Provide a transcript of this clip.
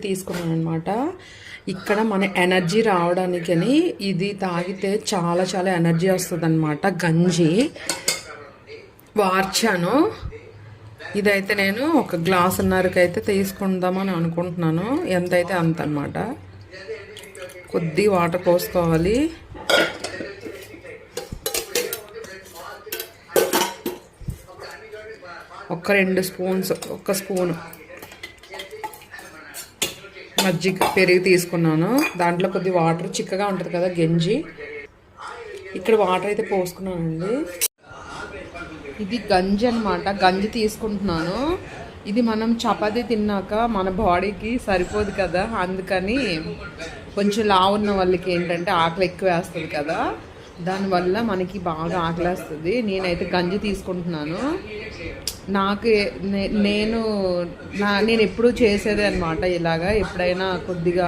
తీసుకున్నాను అనమాట. ఇక్కడ మన ఎనర్జీ రావడానికని ఇది తాగితే చాలా చాలా ఎనర్జీ వస్తుంది అనమాట. గంజి వార్చాను. ఇదైతే నేను 1 గ్లాసున్నరకి అయితే తీసుకుందామని అనుకుంటున్నాను. ఎంతైతే అంత అనమాట. కొద్ది వాటర్ పోసుకోవాలి. ఒక 2 స్పూన్స్, 1 స్పూను మజ్జిగ పెరుగు తీసుకున్నాను. దాంట్లో కొద్ది వాటర్, చిక్కగా ఉంటుంది కదా గంజి. ఇక్కడ వాటర్ అయితే పోసుకున్నానండి. ఇది గంజి అనమాట. గంజి తీసుకుంటున్నాను. ఇది మనం చపాతీ తిన్నాక మన బాడీకి సరిపోదు కదా, అందుకని కొంచెం లావు ఉన్న వాళ్ళకి ఏంటంటే ఆకలి ఎక్కువ వేస్తుంది కదా, దానివల్ల మనకి బాగా ఆకలేస్తుంది. నేనైతే గంజి తీసుకుంటున్నాను. నేను ఎప్పుడూ చేసేదే అనమాట. ఇలాగా ఎప్పుడైనా కొద్దిగా